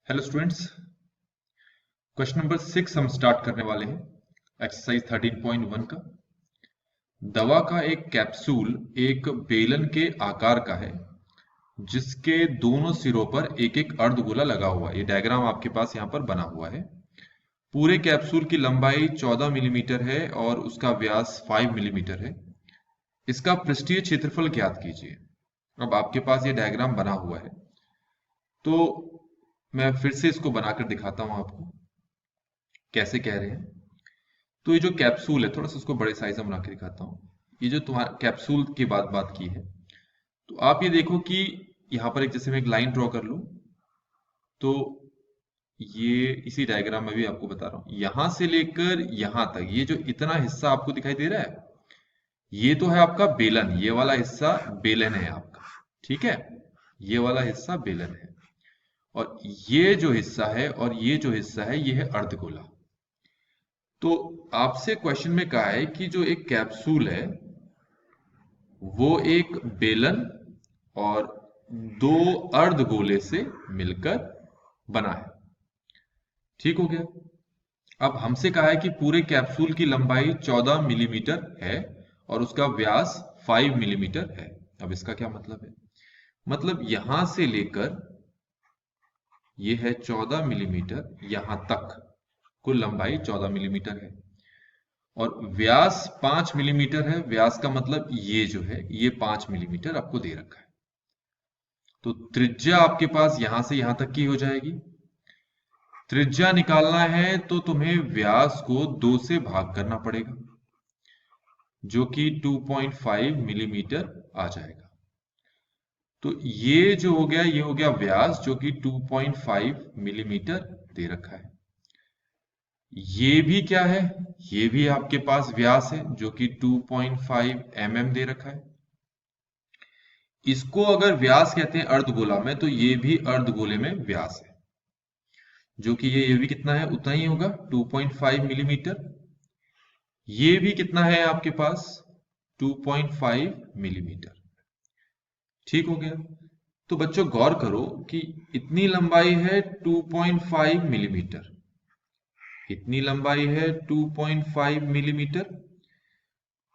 Hello students, question number 6 हम start करने वाले हैं एक्सरसाइज 13.1 का। दवा का एक कैप्सूल एक बेलन के आकार का है जिसके दोनों सिरों पर एक एक अर्धगोला लगा हुआ है। ये डायग्राम आपके पास यहाँ पर बना हुआ है। पूरे कैप्सूल की लंबाई 14 मिलीमीटर है और उसका व्यास 5 मिलीमीटर है। इसका पृष्ठीय क्षेत्रफल ज्ञात कीजिए। अब आपके पास ये डायग्राम बना हुआ है, तो मैं फिर से इसको बनाकर दिखाता हूं आपको कैसे कह रहे हैं। तो ये जो कैप्सूल है, थोड़ा सा उसको बड़े साइज में बना के दिखाता हूँ। ये जो तुम्हारा कैप्सूल की बात की है, तो आप ये देखो कि यहाँ पर एक, जैसे मैं एक लाइन ड्रॉ कर लूं, तो ये इसी डायग्राम में भी आपको बता रहा हूँ, यहां से लेकर यहां तक ये जो इतना हिस्सा आपको दिखाई दे रहा है, ये तो है आपका बेलन। ये वाला हिस्सा बेलन है आपका, ठीक है। ये वाला हिस्सा बेलन है और ये जो हिस्सा है और ये जो हिस्सा है ये है अर्धगोला। तो आपसे क्वेश्चन में कहा है कि जो एक कैप्सूल है वो एक बेलन और दो अर्धगोले से मिलकर बना है। ठीक हो गया। अब हमसे कहा है कि पूरे कैप्सूल की लंबाई 14 मिलीमीटर है और उसका व्यास 5 मिलीमीटर है। अब इसका क्या मतलब है? मतलब यहां से लेकर ये है 14 मिलीमीटर, यहां तक कुल लंबाई 14 मिलीमीटर है और व्यास 5 मिलीमीटर है। व्यास का मतलब ये जो है ये 5 मिलीमीटर आपको दे रखा है। तो त्रिज्या आपके पास यहां से यहां तक की हो जाएगी। त्रिज्या निकालना है तो तुम्हें व्यास को 2 से भाग करना पड़ेगा, जो कि 2.5 मिलीमीटर आ जाएगा। तो ये जो हो गया ये हो गया व्यास, जो कि 2.5 मिलीमीटर दे रखा है। ये भी क्या है? ये भी आपके पास व्यास है जो कि 2.5 mm दे रखा है। इसको अगर व्यास कहते हैं अर्धगोला में, तो ये भी अर्धगोले में व्यास है, जो कि ये भी कितना है? उतना ही होगा, 2.5 मिलीमीटर। ये भी कितना है आपके पास? 2.5 मिलीमीटर। ठीक हो गया। तो बच्चों गौर करो कि इतनी लंबाई है 2.5 मिलीमीटर, इतनी लंबाई है 2.5 मिलीमीटर।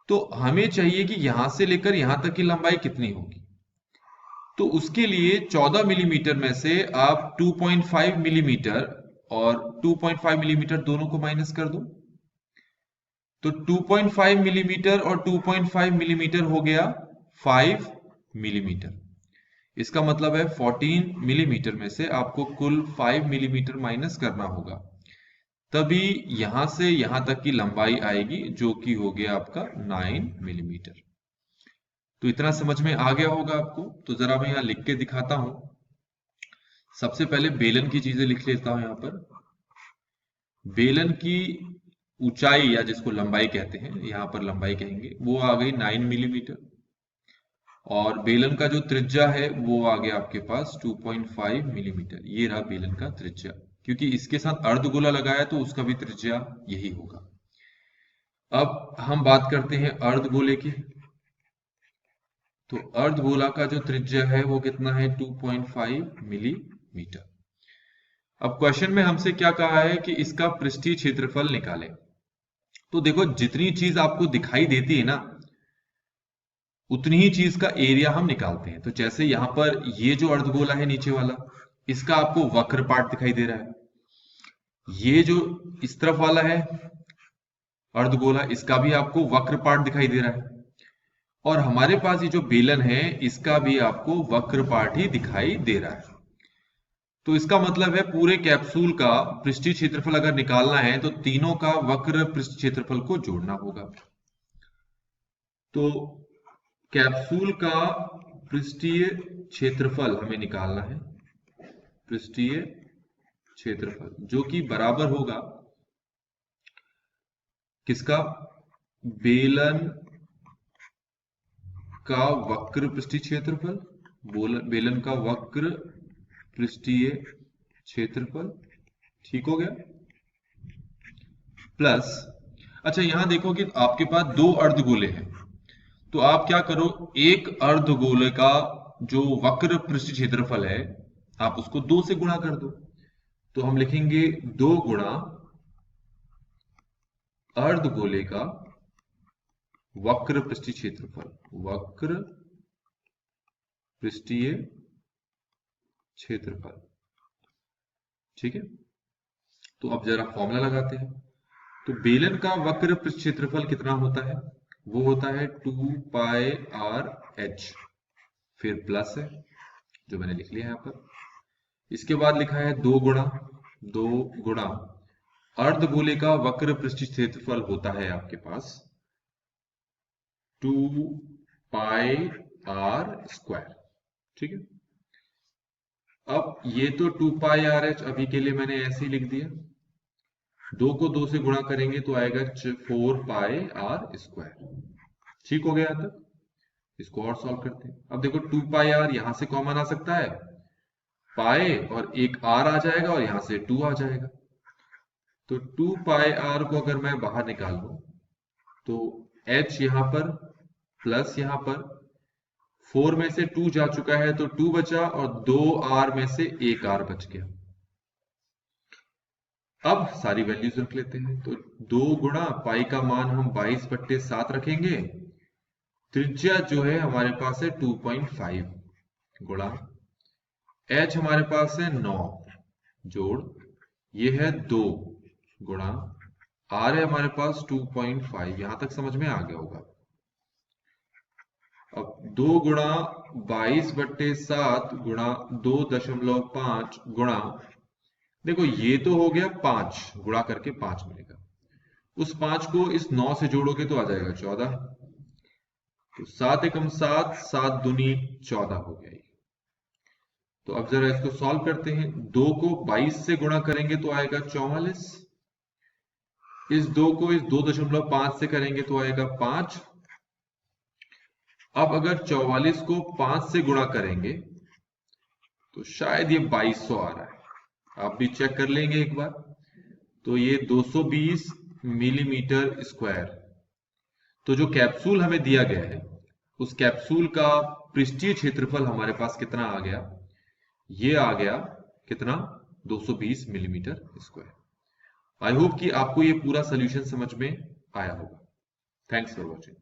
तो हमें चाहिए कि यहां से लेकर यहां तक की लंबाई कितनी होगी। तो उसके लिए 14 मिलीमीटर में से आप 2.5 मिलीमीटर और 2.5 मिलीमीटर दोनों को माइनस कर दो। तो 2.5 मिलीमीटर और 2.5 मिलीमीटर हो गया 5 मिलीमीटर। इसका मतलब है 14 मिलीमीटर में से आपको कुल 5 मिलीमीटर माइनस करना होगा, तभी यहां से यहां तक की लंबाई आएगी, जो कि हो गया आपका 9 मिलीमीटर। तो इतना समझ में आ गया होगा आपको। तो जरा मैं यहां लिख के दिखाता हूं। सबसे पहले बेलन की चीजें लिख लेता हूं यहां पर। बेलन की ऊंचाई या जिसको लंबाई कहते हैं, यहां पर लंबाई कहेंगे, वो आ गई 9 मिलीमीटर। और बेलन का जो त्रिज्या है वो आ गया आपके पास 2.5 मिलीमीटर। ये रहा बेलन का त्रिज्या, क्योंकि इसके साथ अर्धगोला लगाया तो उसका भी त्रिज्या यही होगा। अब हम बात करते हैं अर्धगोले की। तो अर्धगोला का जो त्रिज्या है वो कितना है? 2.5 मिलीमीटर। अब क्वेश्चन में हमसे क्या कहा है कि इसका पृष्ठीय क्षेत्रफल निकालें। तो देखो, जितनी चीज आपको दिखाई देती है ना, उतनी ही चीज का एरिया हम निकालते हैं। तो जैसे यहां पर ये जो अर्धगोला है नीचे वाला, इसका आपको वक्र पार्ट दिखाई दे रहा है। ये जो इस तरफ वाला है अर्धगोला, इसका भी आपको वक्र पार्ट दिखाई दे रहा है। और हमारे पास ये जो बेलन है, इसका भी आपको वक्र पार्ट ही दिखाई दे रहा है। तो इसका मतलब है पूरे कैप्सूल का पृष्ठीय क्षेत्रफल अगर निकालना है तो तीनों का वक्र पृष्ठ क्षेत्रफल को जोड़ना होगा। तो कैप्सूल का पृष्ठीय क्षेत्रफल हमें निकालना है, पृष्ठीय क्षेत्रफल, जो कि बराबर होगा किसका? बेलन का वक्र पृष्ठीय क्षेत्रफल, बेलन का वक्र पृष्ठीय क्षेत्रफल। ठीक हो गया। प्लस, अच्छा यहां देखो कि आपके पास दो अर्धगोले हैं, तो आप क्या करो, एक अर्धगोले का जो वक्र पृष्ठ क्षेत्रफल है आप उसको 2 से गुणा कर दो। तो हम लिखेंगे 2 गुणा अर्धगोले का वक्र पृष्ठीय क्षेत्रफल, वक्र पृष्ठीय क्षेत्रफल। ठीक है, तो अब जरा फॉर्मूला लगाते हैं। तो बेलन का वक्र पृष्ठ क्षेत्रफल कितना होता है? वो होता है 2 पाई आर एच, फिर प्लस है जो मैंने लिख लिया है यहाँ पर। इसके बाद लिखा है 2 गुणा अर्धगोले का वक्र पृष्ठीय क्षेत्रफल होता है आपके पास 2 पाई आर स्क्वायर। ठीक है, अब ये तो 2 पाई आर एच अभी के लिए मैंने ऐसे ही लिख दिया। 2 को 2 से गुणा करेंगे तो आएगा 4 पाई आर स्क्वायर। ठीक हो गया यहाँ तक? इसको और सॉल्व करते हैं। अब देखो 2 पाई आर यहां से कॉमन आ सकता है, पाई और एक आर आ जाएगा और यहां से 2 आ जाएगा। तो 2 पाई आर को अगर मैं बाहर निकाल लूं तो h यहां पर प्लस यहां पर 4 में से 2 जा चुका है तो 2 बचा और 2 आर में से 1 आर बच गया। अब सारी वैल्यूज रख लेते हैं। तो 2 गुणा पाई का मान हम 22/7 रखेंगे, त्रिज्या जो है हमारे पास है 2.5 गुणा h हमारे पास है 9 जोड़ ये है 2 गुणा r है हमारे पास 2.5। यहां तक समझ में आ गया होगा। अब 2 गुणा 22/7 गुणा 2.5 गुणा, देखो ये तो हो गया 5, गुणा करके 5 मिलेगा। उस 5 को इस 9 से जोड़ोगे तो आ जाएगा 14। तो 7 एकम 7, 7 दूनी 14 हो गया। तो अब जरा इसको सॉल्व करते हैं। 2 को 22 से गुणा करेंगे तो आएगा 44। इस 2 को इस 2.5 से करेंगे तो आएगा 5। अब अगर 44 को 5 से गुणा करेंगे तो शायद ये 2200 आ रहा है। आप भी चेक कर लेंगे एक बार। तो ये 220 मिलीमीटर स्क्वायर। तो जो कैप्सूल हमें दिया गया है उस कैप्सूल का पृष्ठीय क्षेत्रफल हमारे पास कितना आ गया? ये आ गया कितना? 220 मिलीमीटर स्क्वायर। आई होप कि आपको ये पूरा सोल्यूशन समझ में आया होगा। Thanks for watching.